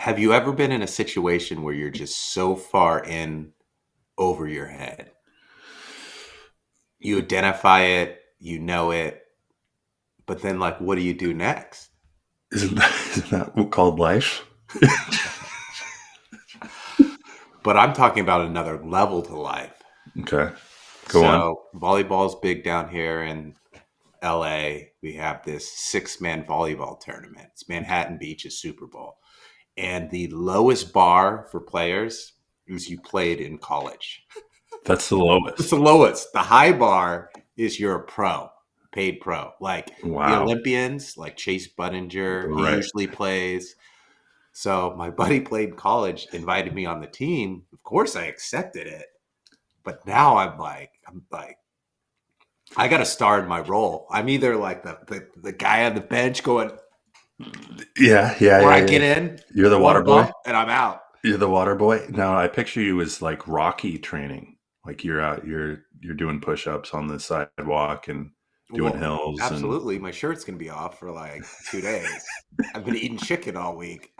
Have you ever been in a situation where you're just so far in over your head? You identify it, you know it, but then like what do you do next? Isn't that called life? But I'm talking about another level to life. Okay, go on. So volleyball's big down here in LA. We have this six-man volleyball tournament. It's Manhattan Beach's Super Bowl. And the lowest bar for players is you played in college. That's the It's the lowest. lowest. The high bar is you're a pro, paid pro. Like the Wow. Olympians, like Chase Budinger, he Right. usually plays. So my buddy played in college, invited me on the team. Of course, I accepted it. But now I'm like, I got to star in my role. I'm either like the guy on the bench going, Yeah, yeah, or yeah, I yeah. get in You're the water one boy. bump and I'm out. You're the water boy. Now I picture you as like Rocky training. Like you're out, you're doing push-ups on the sidewalk and doing Well, hills and absolutely. My shirt's gonna be off for like 2 days. I've been eating chicken all week.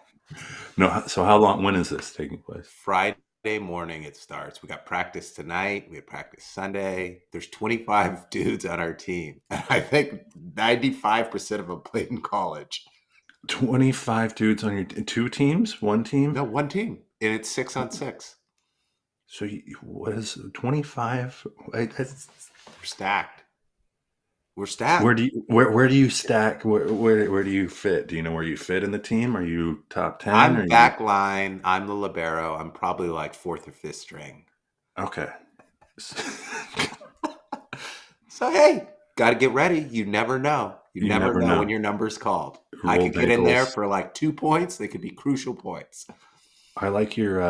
no. So how long? When is this taking place? Friday morning it starts. We got practice tonight. We have practice Sunday. There's 25 dudes on our team. And I think 95% of them played in college. 25 dudes on your two teams, one team. No, one team. And it's 6 on 6. So what is 25? We're stacked. We're stacked. Where do you stack? Where do you fit? Do you know where you fit in the team? Are you top 10? I'm Are you back line. I'm the libero. I'm probably like fourth or fifth string. okay? So hey, got to get ready. You never know. You You never never know when know. your number's called. I could Rolled get in there ankles. for like 2 points. They could be crucial points. I like your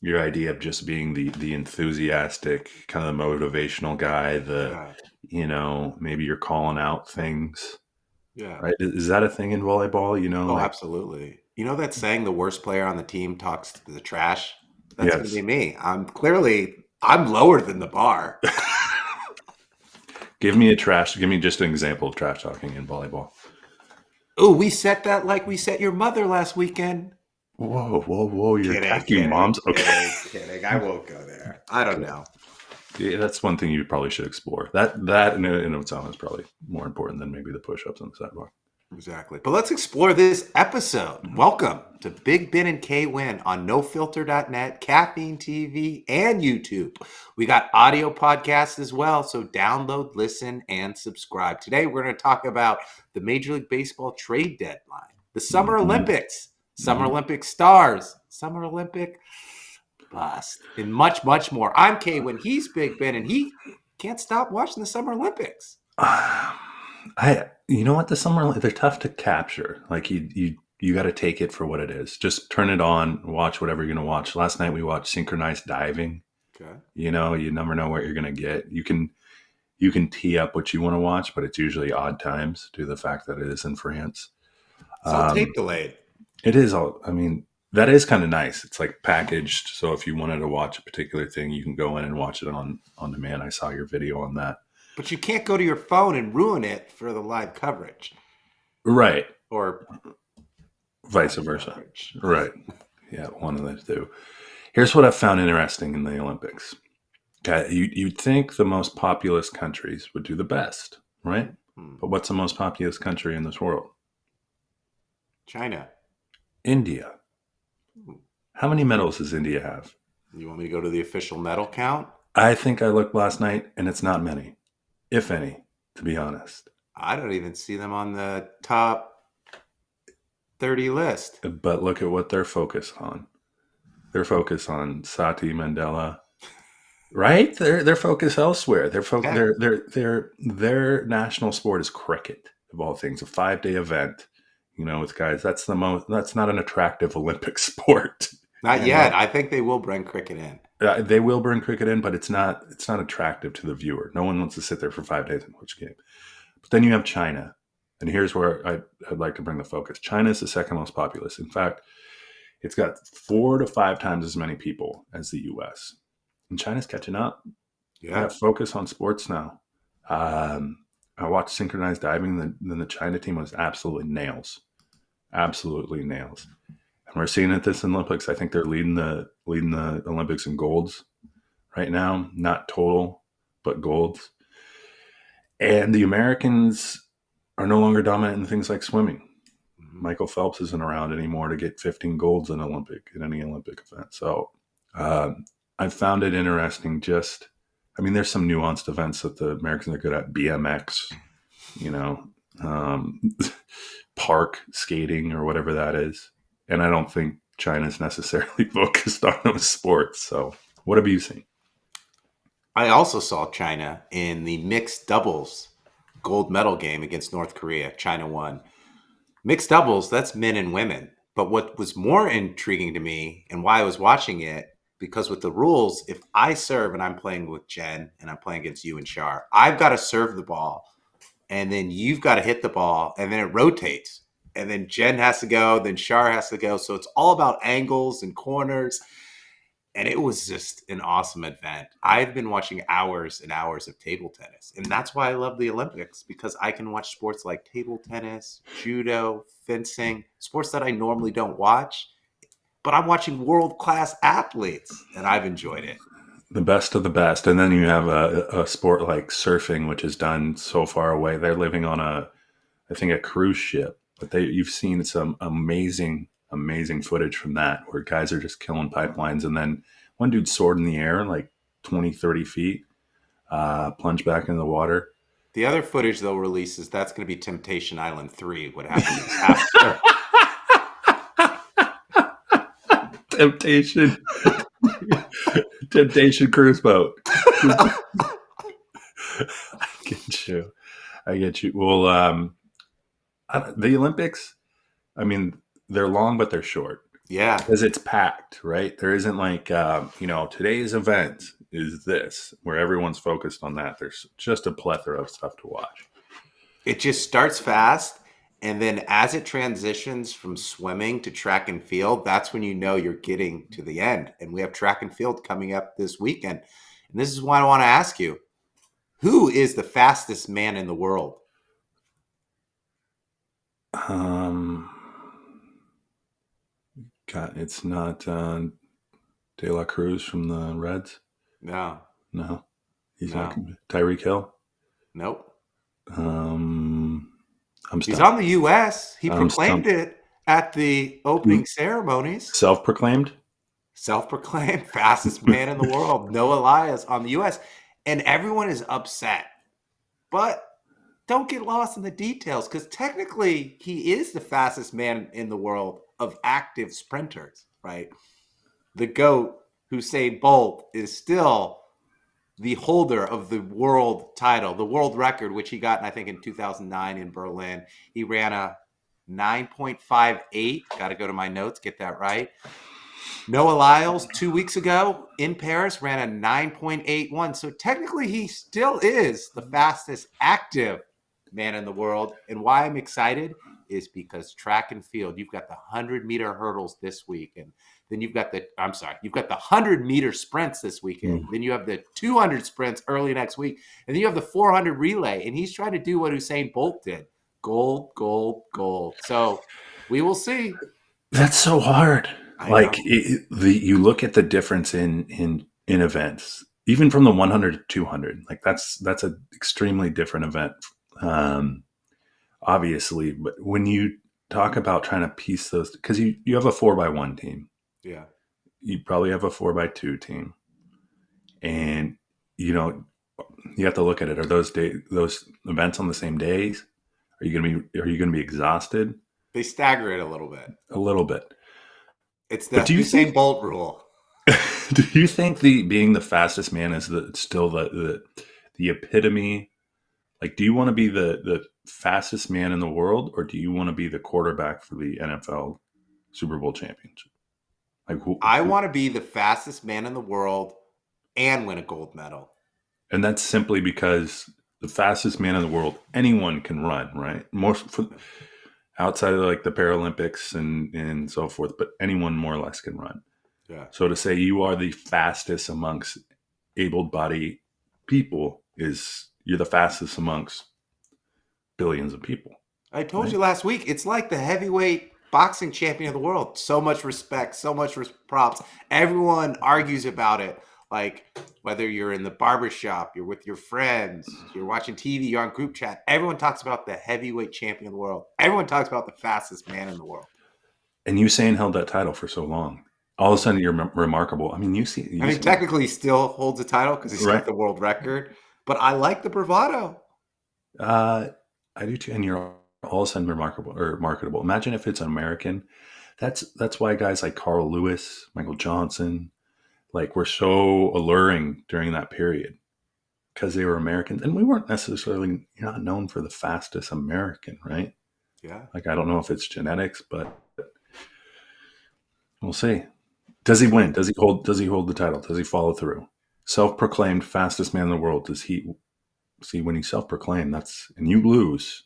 idea of just being the enthusiastic, kind of the motivational guy. Yeah, Maybe you're calling out things. yeah. Right? Is that a thing in volleyball? Oh, Like absolutely. You know that saying, the worst player on the team talks to the trash? That's going to be yes. me. I'm lower than the bar. Give me just an example of trash talking in volleyball. Oh, we set that like we set your mother last weekend. Whoa, whoa, whoa! You're Kidding, attacking kidding, moms. Okay. kidding, kidding. I won't go there. I don't Okay. know. Yeah, that's one thing you probably should explore. That in its own is probably more important than maybe the push-ups on the sidewalk. Exactly. But let's explore this episode. Welcome to Big Ben and K Win on nofilter.net, Caffeine TV, and YouTube. We got audio podcasts as well, so download, listen, and subscribe. Today, we're going to talk about the Major League Baseball trade deadline, the Summer Hmm. Olympics, Summer Hmm. Olympic stars, Summer Olympic bust, and much, much more. I'm K Win. He's Big Ben, and he can't stop watching the Summer Olympics. You know what, the summer they're tough to capture. Like you got to take it for what it is. Just turn it on, watch whatever you're gonna watch. Last night we watched synchronized diving. Okay. You never know what you're gonna get. You can tee up what you want to watch, but it's usually odd times due to the fact that it is in France. It's all tape Um, delayed. it is all. I mean, that is kind of nice. It's like packaged, so if you wanted to watch a particular thing, you can go in and watch it on demand. I saw your video on that. But you can't go to your phone and ruin it for the live coverage Right. or Vice live versa. coverage. Right. Yeah, one of those two. Here's what I found interesting in the Olympics. Okay, you'd think the most populous countries would do the best, right? Hmm. But what's the most populous country in this world? China. India. Hmm. How many medals does India have? You want me to go to the official medal count? I think I looked last night, and it's not many, if any, to be honest. I don't even see them on the top 30 list. But look at what they're focused on. They're focused on Sati Mandela, right? They're focused elsewhere. Yeah. Their national sport is cricket, of all things, a 5-day event. With guys, that's the most. That's not an attractive Olympic sport. Not You know, yet. I think they will bring cricket in. they will bring cricket in, but it's not. It's not attractive to the viewer. No one wants to sit there for 5 days and watch a game. But then you have China, and here's where I'd like to bring the focus. China is the second most populous. In fact, it's got 4 to 5 times as many people as the U.S. And China's catching up. They Yeah. got focus on sports now. I watched synchronized diving. Then the China team was absolutely nails. Absolutely nails. And we're seeing it this Olympics. I think they're leading the Olympics in golds right now, not total, but golds. And the Americans are no longer dominant in things like swimming. Mm-hmm. Michael Phelps isn't around anymore to get 15 golds in any Olympic event. So I found it interesting. There's some nuanced events that the Americans are good at. BMX, um, park skating or whatever that is. And I don't think China's necessarily focused on those sports. So what have you seen? I also saw China in the mixed doubles gold medal game against North Korea. China won. Mixed doubles, that's men and women. But what was more intriguing to me and why I was watching it, because with the rules, if I serve and I'm playing with Jen and I'm playing against you and Shar, I've got to serve the ball and then you've got to hit the ball and then it rotates. And then Jen has to go, then Shar has to go. So it's all about angles and corners. And it was just an awesome event. I've been watching hours and hours of table tennis. And that's why I love the Olympics, because I can watch sports like table tennis, judo, fencing, sports that I normally don't watch. But I'm watching world-class athletes, and I've enjoyed it. The best of the best. And then you have a sport like surfing, which is done so far away. They're living on I think, a cruise ship. But you've seen some amazing footage from that where guys are just killing pipelines, and then one dude soared in the air like 20, 30 feet, plunged back into the water. The other footage they'll release is that's going to be Temptation Island 3, what happens after. Temptation cruise boat. I get you. Well, the Olympics, they're long, but they're short. Yeah. Because it's packed, right? There isn't like, today's event is this, where everyone's focused on that. There's just a plethora of stuff to watch. It just starts fast. And then as it transitions from swimming to track and field, that's when you know you're getting to the end. And we have track and field coming up this weekend. And this is why I want to ask you, who is the fastest man in the world? It's not De La Cruz from the Reds. No. He's not. Tyreek Hill. Nope. He's on the U.S. He proclaimed it at the opening ceremonies. Self-proclaimed Fastest man in the world. Noah Lyles on the U.S. And everyone is upset. But don't get lost in the details, because technically he is the fastest man in the world of active sprinters, right? The GOAT, Usain Bolt, is still the holder of the world title, the world record, which he got, I think, in 2009 in Berlin. He ran a 9.58. Got to go to my notes, get that right. Noah Lyles, 2 weeks ago in Paris, ran a 9.81. So technically he still is the fastest active man in the world. And why I'm excited is because track and field, you've got the 100-meter hurdles this week. And then you've got the 100-meter sprints this weekend. Then you have the 200 sprints early next week. And then you have the 400 relay. And he's trying to do what Usain Bolt did. Gold, gold, gold. So we will see. That's so hard. You look at the difference in events, even from the 100 to 200. Like that's an extremely different event, obviously. But when you talk about trying to piece those, because you have a 4x1 team, yeah, you probably have a 4x2 team, and you have to look at it. Are those events on the same days? Are you gonna be exhausted? They stagger it a little bit. A little bit. It's the Usain Bolt rule. Do you think being the fastest man is still the epitome? Like, do you want to be the fastest man in the world, or do you want to be the quarterback for the NFL Super Bowl championship? I want to be the fastest man in the world and win a gold medal. And that's simply because the fastest man in the world, anyone can run, right? Outside of like the Paralympics and so forth, but anyone more or less can run. Yeah. So to say you are the fastest amongst able-bodied people you're the fastest amongst billions of people. I told you last week, it's like the heavyweight boxing champion of the world. So much respect, so much props. Everyone argues about it. Like whether you're in the barbershop, you're with your friends, you're watching TV, you're on group chat. Everyone talks about the heavyweight champion of the world. Everyone talks about the fastest man in the world. And Usain held that title for so long. All of a sudden, you're remarkable. I mean, I mean, technically, he still holds the title because he's got the world record. But I like the bravado. I do too. And you're all of a sudden remarkable or marketable. Imagine if it's an American. That's why guys like Carl Lewis, Michael Johnson, like were so alluring during that period because they were Americans, and we weren't necessarily not known for the fastest American, right? Yeah. Like I don't know if it's genetics, but we'll see. Does he win? Does he hold the title? Does he follow through? Self-proclaimed fastest man in the world. Does he see when he's self-proclaimed? And you lose.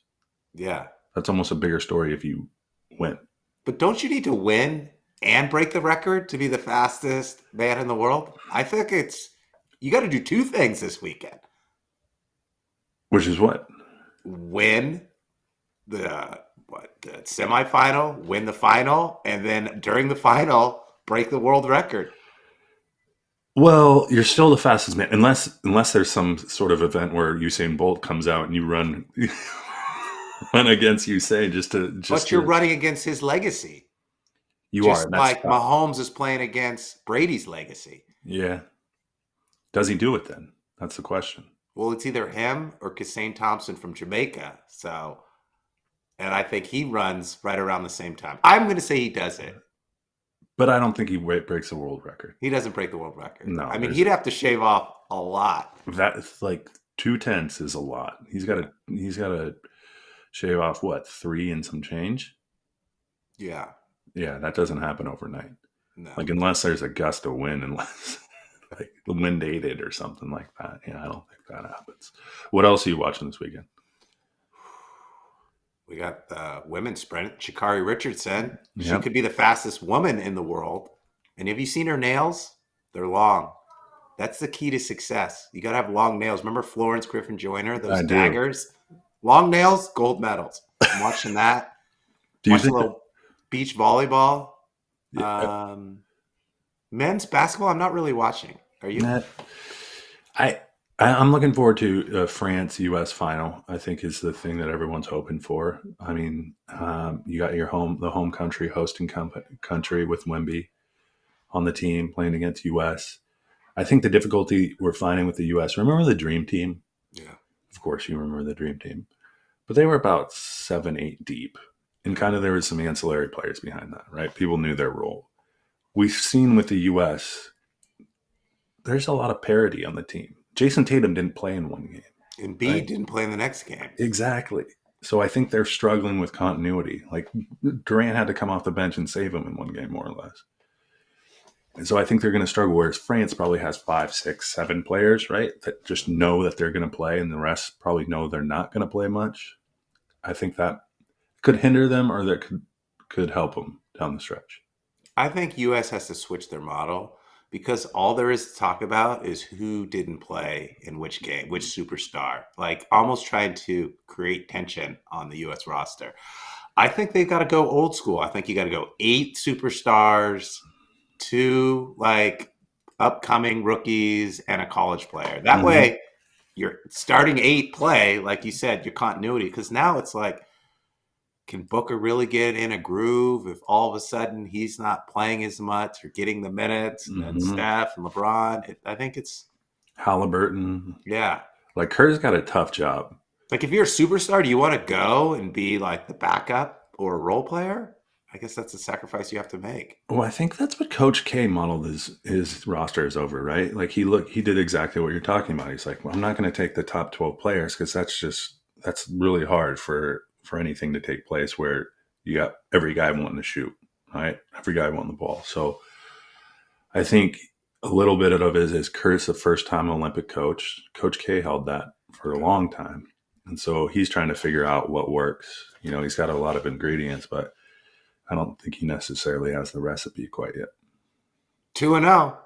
Yeah. That's almost a bigger story if you win. But don't you need to win and break the record to be the fastest man in the world? I think you got to do two things this weekend. Which is what? Win the semifinal, win the final, and then during the final, break the world record. Well, you're still the fastest man, unless there's some sort of event where Usain Bolt comes out and you run against Usain But you're running against his legacy. You are. That's like tough. Mahomes is playing against Brady's legacy. Yeah. Does he do it then? That's the question. Well, it's either him or Usain Thompson from Jamaica. So, and I think he runs right around the same time. I'm going to say he does it. But I don't think he breaks the world record. He doesn't break the world record. No. I mean, he'd have to shave off a lot. That's like 2/10 is a lot. He's got to shave off what, 3 and some change? Yeah. Yeah, that doesn't happen overnight. No. Like unless there's a gust of wind, unless like the wind aided or something like that. Yeah, I don't think that happens. What else are you watching this weekend? We got the women's sprint, Sha'Carri Richardson. Yep. She could be the fastest woman in the world. And have you seen her nails? They're long. That's the key to success. You got to have long nails. Remember Florence Griffin Joyner, those daggers? Long nails, gold medals. I'm watching that. Do you think a little beach volleyball? Yeah. Men's basketball, I'm not really watching. Are you? I'm looking forward to France-U.S. final. I think is the thing that everyone's hoping for. I mean, you got the home country hosting country with Wemby on the team playing against U.S. I think the difficulty we're finding with the U.S. Remember the Dream Team? Yeah, of course you remember the Dream Team, but they were about 7-8 deep, and kind of there was some ancillary players behind that, right? People knew their role. We've seen with the U.S. there's a lot of parity on the team. Jason Tatum didn't play in one game. And Embiid didn't play in the next game. Exactly. So I think they're struggling with continuity. Like Durant had to come off the bench and save him in one game, more or less. And so I think they're going to struggle, whereas France probably has 5, 6, 7 players, right, that just know that they're going to play, and the rest probably know they're not going to play much. I think that could hinder them, or that could help them down the stretch. I think U.S. has to switch their model, because all there is to talk about is who didn't play in which game, which superstar, like almost trying to create tension on the U.S. roster. I think they've got to go old school. I think you got to go 8 superstars, 2 like upcoming rookies, and a college player. That way you're starting 8 play, like you said, your continuity. Because now it's like, can Booker really get in a groove if all of a sudden he's not playing as much or getting the minutes? And then Steph and LeBron. I think it's Halliburton. Yeah. Like Kerr's got a tough job. Like if you're a superstar, do you want to go and be like the backup or a role player? I guess that's a sacrifice you have to make. Well, I think that's what Coach K modeled his rosters over, right? Like he did exactly what you're talking about. He's like, well, I'm not going to take the top 12 players because that's really hard for anything to take place where you got every guy wanting to shoot, right? Every guy wanting the ball. So I think a little bit of it is Kurt's the first-time Olympic coach. Coach K held that for a long time. And so he's trying to figure out what works. You know, he's got a lot of ingredients, but I don't think he necessarily has the recipe quite yet. 2-0.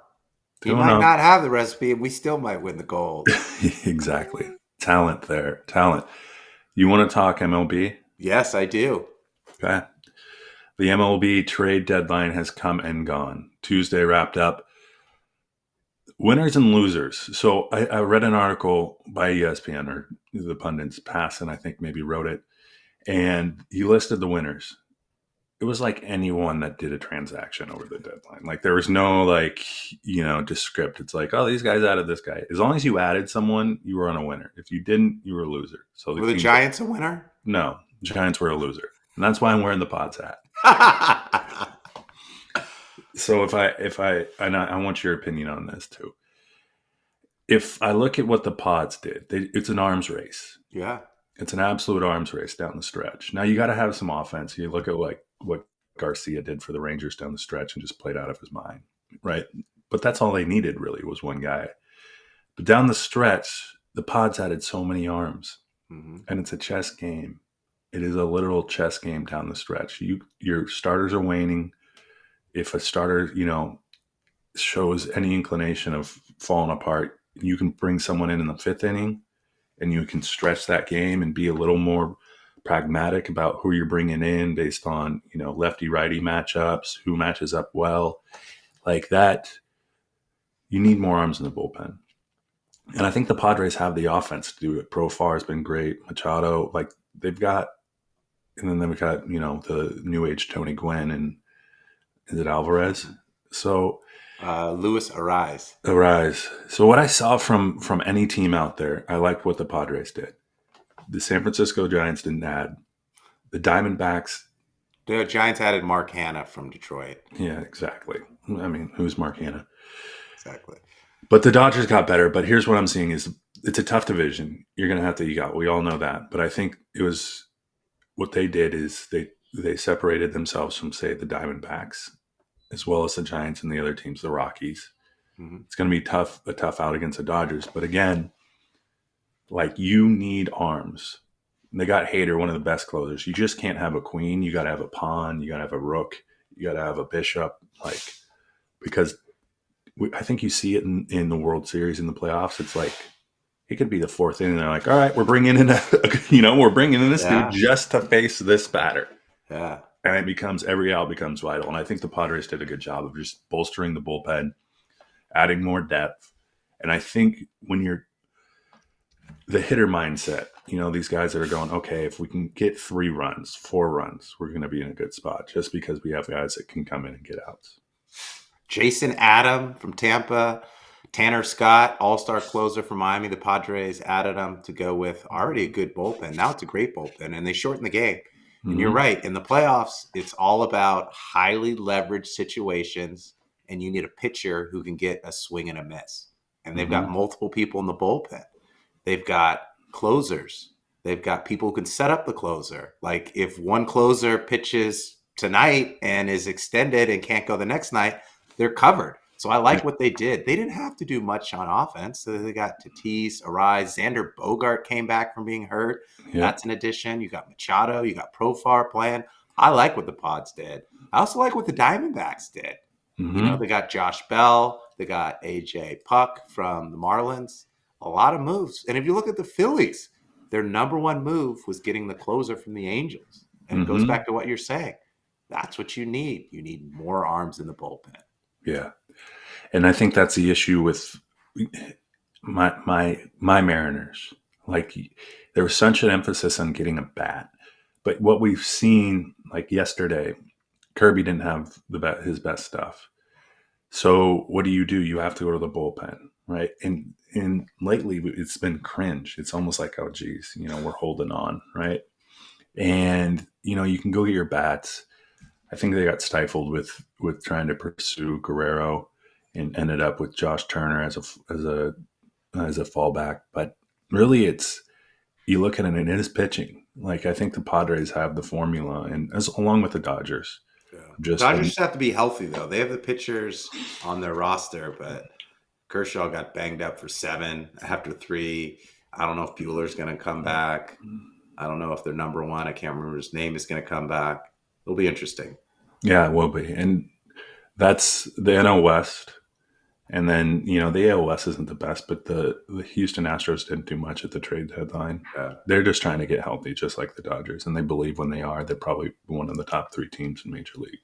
He might not have the recipe, and we still might win the gold. Exactly. Talent there. Talent. You want to talk MLB? Yes, I do. Okay. The MLB trade deadline has come and gone. Tuesday wrapped up. Winners and losers. So I read an article by ESPN, or the pundits, Pass, and I think maybe wrote it, and he listed the winners. It was like anyone that did a transaction over the deadline. Like there was no descript. It's like, oh, these guys added this guy. As long as you added someone, you were on a winner. If you didn't, you were a loser. So Were the Giants a winner? No, Giants were a loser, and that's why I'm wearing the Pods hat. So I want your opinion on this too. If I look at what the Pods did, it's an arms race. Yeah. It's an absolute arms race down the stretch. Now you got to have some offense. You look at like what Garcia did for the Rangers down the stretch and just played out of his mind, right? But that's all they needed really was one guy. But down the stretch, the Pods added so many arms, and it's a chess game. It is a literal chess game down the stretch. Your starters are waning. If a starter, shows any inclination of falling apart, you can bring someone in the fifth inning, and you can stretch that game and be a little more pragmatic about who you're bringing in based on, lefty-righty matchups, who matches up well. Like that, you need more arms in the bullpen. And I think the Padres have the offense to do it. Profar has been great. Machado, they've got, and then they've got, the new age Tony Gwynn and is it Alvarez? So Luis Ariz. So what I saw from any team out there, I liked what the Padres did. The San Francisco Giants didn't add. The Diamondbacks. The Giants added Mark Hanna from Detroit. Yeah, exactly. I mean, who's Mark Hanna? Exactly. But the Dodgers got better. But here's what I'm seeing is it's a tough division. You're going to have to eke out. We all know that. But I think it was what they did is they separated themselves from, say, the Diamondbacks, as well as the Giants and the other teams, the Rockies. It's going to be a tough out against the Dodgers. But again, you need arms. And they got Hader, one of the best closers. You just can't have a queen. You got to have a pawn. You got to have a rook. You got to have a bishop. Because I think you see it in the World Series, in the playoffs. It's like it could be the fourth inning. They're like, all right, we're bringing in we're bringing in this dude just to face this batter. Yeah. And every out becomes vital. And I think the Padres did a good job of just bolstering the bullpen, adding more depth. And I think when you're the hitter mindset, these guys that are going, okay, if we can get 3 runs, 4 runs, we're going to be in a good spot just because we have guys that can come in and get outs. Jason Adam from Tampa, Tanner Scott, all-star closer from Miami. The Padres added him to go with already a good bullpen. Now it's a great bullpen, and they shortened the game. And you're right. In the playoffs, it's all about highly leveraged situations, and you need a pitcher who can get a swing and a miss. And they've got multiple people in the bullpen. They've got closers. They've got people who can set up the closer. Like if one closer pitches tonight and is extended and can't go the next night, they're covered. So I like what they did. They didn't have to do much on offense. So they got Tatis, Ariz, Xander Bogart came back from being hurt. Yeah. That's an addition. You got Machado. You got Profar playing. I like what the Pods did. I also like what the Diamondbacks did. They got Josh Bell. They got AJ Puck from the Marlins. A lot of moves. And if you look at the Phillies, their number one move was getting the closer from the Angels. And it goes back to what you're saying. That's what you need. You need more arms in the bullpen. Yeah. And I think that's the issue with my Mariners. There was such an emphasis on getting a bat. But what we've seen, yesterday, Kirby didn't have his best stuff. So what do? You have to go to the bullpen, right? And lately it's been cringe. It's almost like, oh, geez, we're holding on, right? And, you can go get your bats. I think they got stifled with trying to pursue Guerrero and ended up with Josh Turner as a fallback. But really you look at it and it is pitching. I think the Padres have the formula and along with the Dodgers. Yeah. Dodgers just have to be healthy though. They have the pitchers on their roster, but Kershaw got banged up for 7 after 3. I don't know if Buehler's going to come back. I don't know if their number 1, I can't remember his name, is going to come back. It'll be interesting. Yeah, it will be. And that's the NL West. And then, the ALS isn't the best, but the Houston Astros didn't do much at the trade deadline. Yeah. They're just trying to get healthy, just like the Dodgers. And they believe when they are, they're probably one of the top 3 teams in Major League.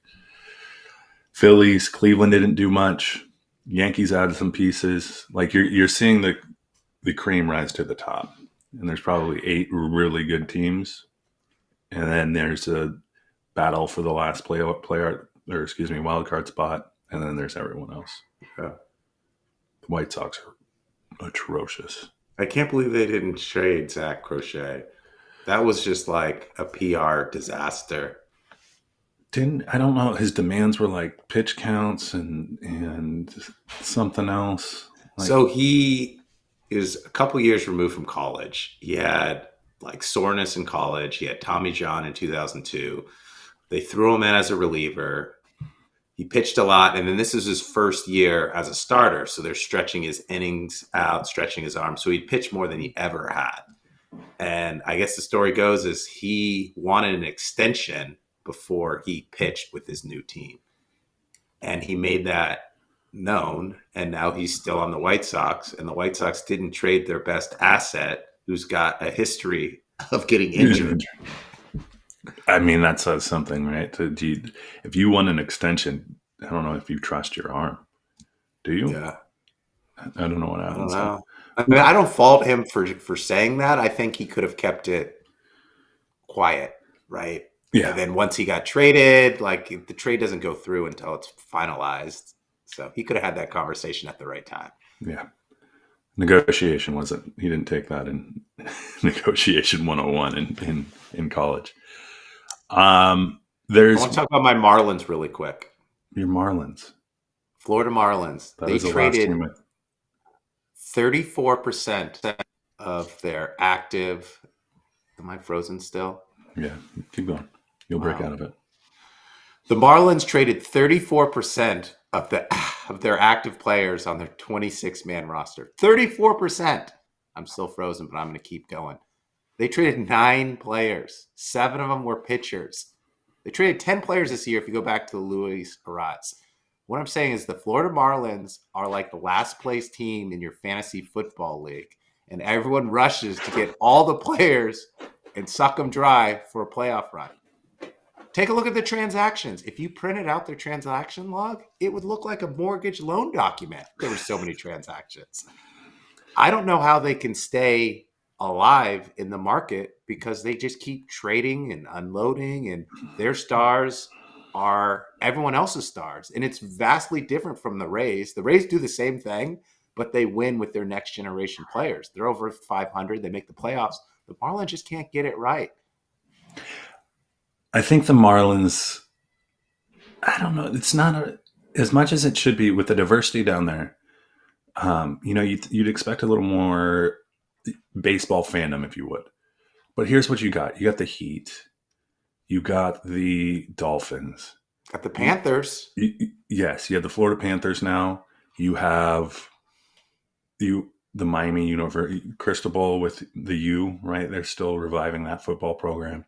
Phillies, Cleveland didn't do much. Yankees added some pieces. Like you're seeing the cream rise to the top. And there's probably 8 really good teams. And then there's a battle for the last wild card spot. And then there's everyone else. Yeah. The White Sox are atrocious. I can't believe they didn't trade Zach Crochet. That was just like a PR disaster. I don't know. His demands were like pitch counts and something else. So he is a couple years removed from college. He had like soreness in college. He had Tommy John in 2002. They threw him in as a reliever. He pitched a lot, and then this is his first year as a starter. So they're stretching his innings out, stretching his arm. So he pitched more than he ever had. And I guess the story goes is he wanted an extension before he pitched with his new team. And he made that known, and now he's still on the White Sox, and the White Sox didn't trade their best asset, who's got a history of getting injured. I mean, that says something, right? If you want an extension, I don't know if you trust your arm. Do you? Yeah. I don't know what happens. I don't know. I mean, I don't fault him for saying that. I think he could have kept it quiet, right? Yeah. And then once he got traded, like the trade doesn't go through until it's finalized. So he could have had that conversation at the right time. Yeah. Negotiation wasn't, he didn't take that in negotiation 101 in college. I want to talk about my Marlins really quick. Your Marlins. Florida Marlins. They traded 34% of their active. Am I frozen still? Yeah, keep going. You'll break out of it. The Marlins traded 34% of their active players on their 26-man roster. 34%. I'm still frozen, but I'm going to keep going. They traded 9 players. 7 of them were pitchers. They traded 10 players this year if you go back to the Luis Arraez. What I'm saying is the Florida Marlins are like the last place team in your fantasy football league, and everyone rushes to get all the players and suck them dry for a playoff run. Take a look at the transactions. If you printed out their transaction log, it would look like a mortgage loan document. There were so many transactions. I don't know how they can stay alive in the market because they just keep trading and unloading, and their stars are everyone else's stars. And it's vastly different from the Rays. The Rays do the same thing, but they win with their next generation players. They're over 500. They make the playoffs. The Marlins just can't get it right. I think the Marlins, I don't know. It's not as much as it should be with the diversity down there. You'd expect a little more baseball fandom, if you would. But here's what you got. You got the Heat. You got the Dolphins. Got the Panthers. Yes, you have the Florida Panthers now. You have the Miami Cristobal with the U, right? They're still reviving that football program.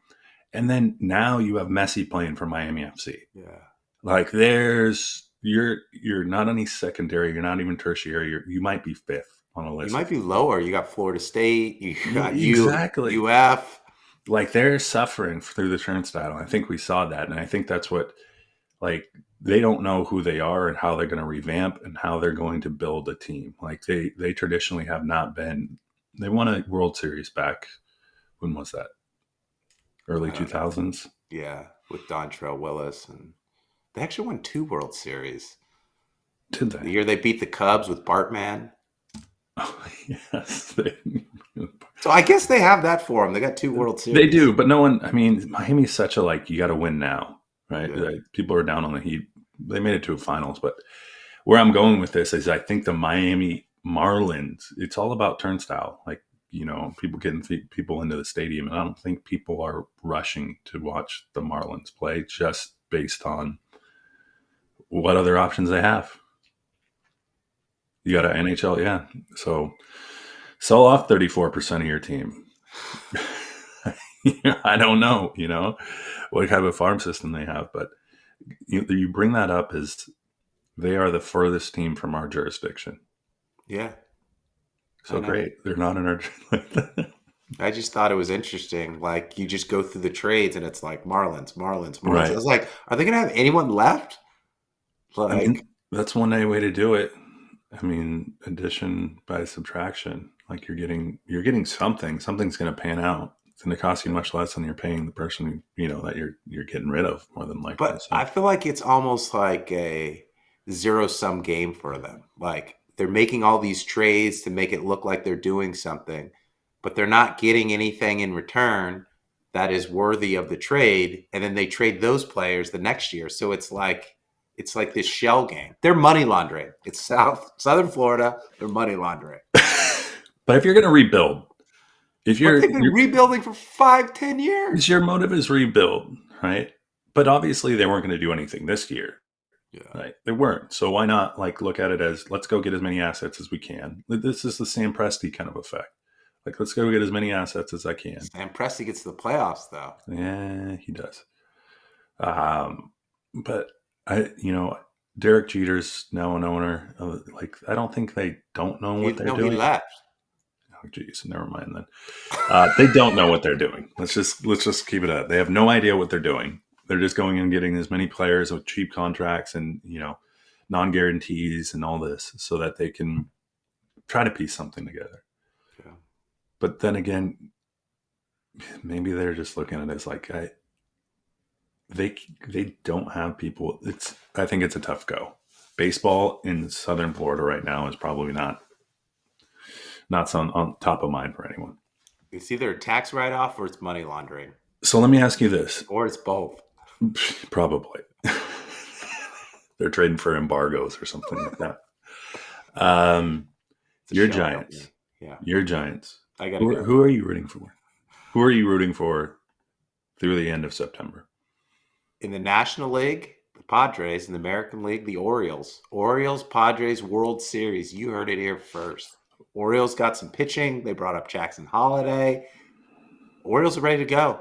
And then now you have Messi playing for Miami FC. Yeah. Like you're not any secondary, you're not even tertiary, you might be 5th on a list. You might be lower. You got Florida State, you got exactly. UF. Like they're suffering through the turnstile. I think we saw that. And I think that's what, like, they don't know who they are and how they're going to revamp and how they're going to build a team. Like they traditionally have not been, they won a World Series back. When was that? Early 2000s. Yeah, with Dontrell Willis, and they actually won 2 World Series. Did they? The year they beat the Cubs with Bartman. Oh, yes. So I guess they have that for them. They got 2 World Series. They do, but no one. I mean, Miami's such a you got to win now, right? Yeah. Like, people are down on the Heat. They made it to a finals, but where I'm going with this is I think the Miami Marlins. It's all about turnstile. Like, people getting people into the stadium. And I don't think people are rushing to watch the Marlins play just based on what other options they have. You got an NHL, yeah. So sell off 34% of your team. I don't know, what kind of farm system they have. But you bring that up as They are the furthest team from our jurisdiction. Yeah, I So know. great. They're not in our. I just thought it was interesting. Like you just go through the trades and it's like Marlins, Marlins, Marlins. I Right. was like, are they gonna have anyone left? I Like, mean, that's one way to do it. I mean, addition by subtraction. Like you're getting something. Something's going to pan out. It's going to cost you much less than you're paying the person that you're getting rid of more than likely. but So I feel like it's almost like a zero sum game for them. Like they're making all these trades to make it look like they're doing something, but they're not getting anything in return that is worthy of the trade. And then they trade those players the next year. So it's like this shell game. They're money laundering. It's Southern Florida. They're money laundering. but if you're going to rebuild, if But you're, they've been you're rebuilding for 5, 10 if years. your motive is rebuild, right? But obviously they weren't going to do anything this year. Yeah. Right. They weren't. So why not like look at it as let's go get as many assets as we can. This is the Sam Presti kind of effect. Like let's go get as many assets as I can. Sam Presti gets to the playoffs, though. Yeah, he does. But Derek Jeter's now an owner. Like I don't think they don't know what they're He doing. left. Oh, geez, never mind then. They don't know what they're doing. Let's just keep it at. They have no idea what they're doing. They're just going and getting as many players with cheap contracts and non-guarantees and all this, so that they can try to piece something together. Yeah. But then again, maybe they're just looking at it as like they don't have people. I think it's a tough go. Baseball in Southern Florida right now is probably not on top of mind for anyone. It's either a tax write off or it's money laundering, So let me ask you this. or it's both. Probably. They're trading for embargoes or something like that. Your Giants. Yeah. Your Giants. I got to go. Who are you rooting for? Who are you rooting for through the end of September? In the National League, the Padres. In the American League, the Orioles. Orioles, Padres, World Series. You heard it here first. Orioles got some pitching. They brought up Jackson Holiday. Orioles are ready to go.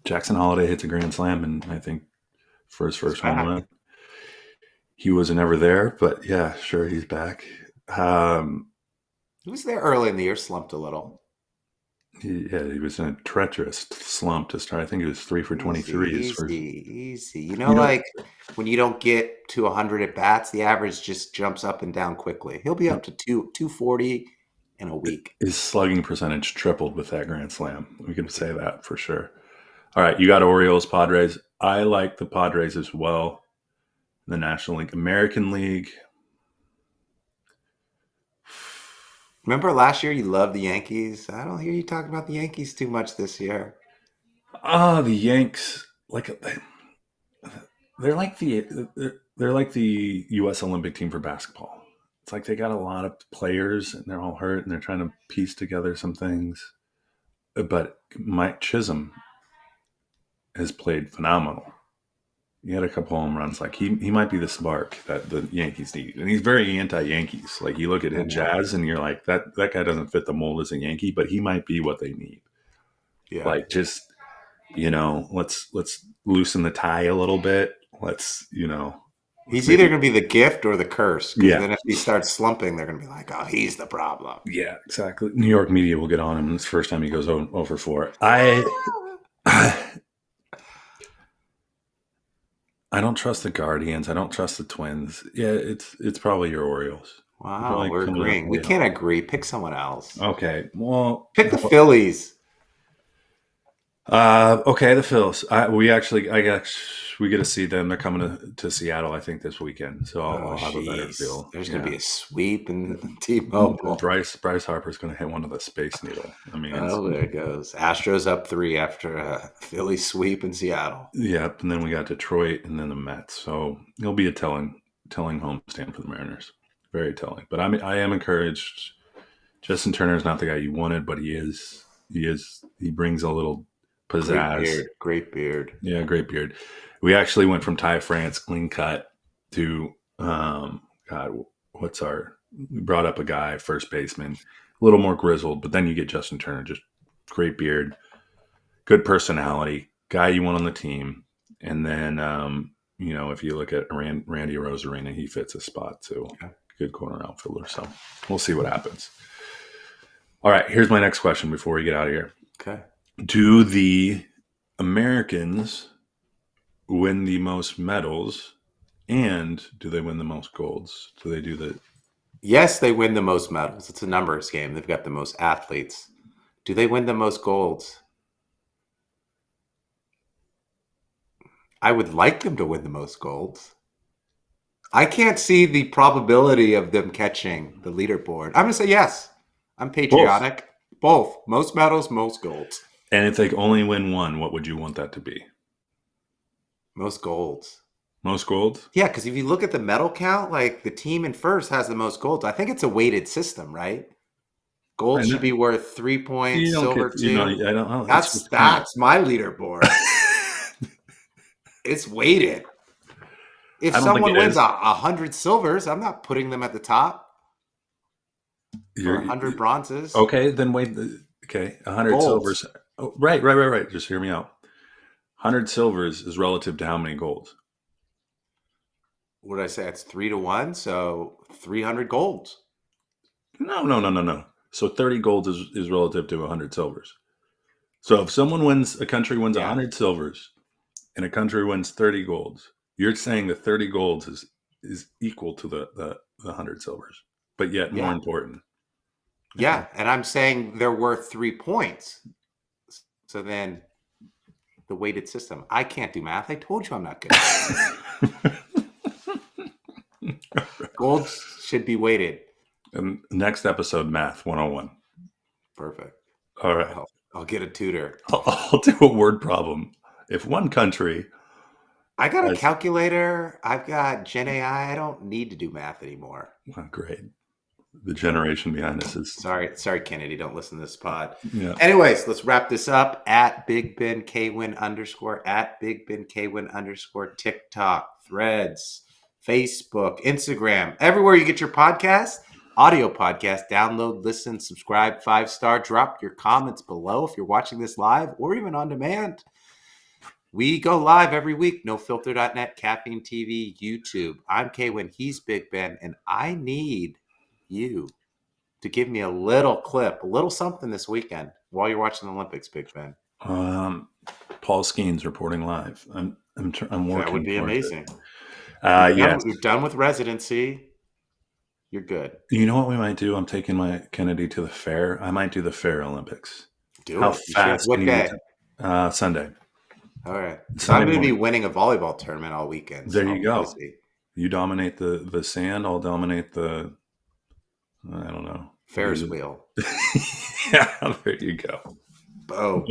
Jackson Holiday hits a grand slam, and I think for his first home run. He was never there, but yeah, sure, he's back. He was there early in the year, slumped a little. He was in a treacherous slump to start. I think he was 3 for 23. Easy. Like when you don't get to 100 at bats, the average just jumps up and down quickly. He'll be up to 240 in a week. His slugging percentage tripled with that grand slam. We can say that for sure. All right, you got Orioles, Padres. I like the Padres as well. The National League, American League. Remember last year you loved the Yankees? I don't hear you talking about the Yankees too much this year. The Yanks, they're like the U.S. Olympic team for basketball. It's like they got a lot of players and they're all hurt and they're trying to piece together some things. But Mike Chisholm has played phenomenal. He had a couple home runs. Like he might be the spark that the Yankees need. And he's very anti-Yankees. Like you look at his Jazz and you're like, that guy doesn't fit the mold as a Yankee, but he might be what they need. Yeah. Like just, let's loosen the tie a little bit. He's either going to be the gift or the curse. Yeah. Then if he starts slumping, they're going to be like, oh, he's the problem. Yeah, exactly. New York media will get on him. It's the first time he goes over 4. I don't trust the Guardians. I don't trust the Twins. Yeah, it's probably your Orioles. Wow, we're agreeing. We can't agree. Pick someone else. Okay, well, pick the Phillies. Okay, the Phils. We get to see them. They're coming to Seattle, I think, this weekend. So I'll have a better feel. There's going to be a sweep in T-Mobile. Bryce Harper's going to hit one of the Space Needle. I mean, there it goes. Astros up 3 after a Philly sweep in Seattle. Yep, and then we got Detroit and then the Mets. So it'll be a telling homestand for the Mariners. Very telling. But I am encouraged. Justin Turner's not the guy you wanted, but he is. He brings a little pizzazz. Great beard. Yeah, great beard. We actually went from Ty France clean cut to we brought up a guy, first baseman, a little more grizzled, but then you get Justin Turner, just great beard, good personality, guy you want on the team. And then if you look at Randy Rosarina, he fits a spot too. Okay. Good corner outfielder. So we'll see what happens. All right, here's my next question before we get out of here. Okay. Do the Americans win the most medals, and do they win the most golds? Do they do the... Yes, they win the most medals. It's a numbers game. They've got the most athletes. Do they win the most golds? I would like them to win the most golds. I can't see the probability of them catching the leaderboard. I'm going to say yes. I'm patriotic. Both. Most medals, most golds. And if they only win one, what would you want that to be? Most golds. Most golds? Yeah, because if you look at the medal count, like the team in first has the most golds. I think it's a weighted system, right? Gold should be worth 3 points, silver 2. I don't know. That's my leaderboard. It's weighted. If someone wins 100 silvers, I'm not putting them at the top. Or 100 bronzes. Okay, then wait. Okay, 100 golds. Silvers. Oh, right. Just hear me out. 100 silvers is relative to how many golds? What did I say? It's 3-1, so 300 golds. No. So 30 golds is relative to 100 silvers. So if a country wins 100 silvers, and a country wins 30 golds, you're saying the 30 golds is equal to the 100 silvers, but yet more important. Yeah, and I'm saying they're worth 3 points. So then the weighted system. I can't do math. I told you I'm not good. Golds should be weighted. And next episode, Math 101. Perfect. All right. I'll get a tutor. I'll do a word problem. If one country... I got a calculator. I've got Gen AI. I don't need to do math anymore. Oh, great. The generation behind us is... Sorry, Kennedy. Don't listen to this pod. Yeah. Anyways, let's wrap this up at Big Ben KWin _ at Big Ben KWin _ TikTok, Threads, Facebook, Instagram, everywhere you get your podcast, audio podcast. Download, listen, subscribe, 5-star. Drop your comments below if you're watching this live or even on demand. We go live every week. NoFilter.net, Caffeine TV, YouTube. I'm KWin. He's Big Ben, and I need you to give me a little clip, a little something this weekend while you're watching the Olympics, Big Ben. Paul Skeen's reporting live. I'm working. That would be amazing. Yes. You're done with residency. You're good. You know what we might do? I'm taking my Kennedy to the fair. I might do the Fair Olympics. How fast? What day? Sunday. All right. So I'm going to be winning a volleyball tournament all weekend. There you go. You dominate the sand. I'll dominate the, I don't know. Ferris wheel. Yeah, there you go. Boom.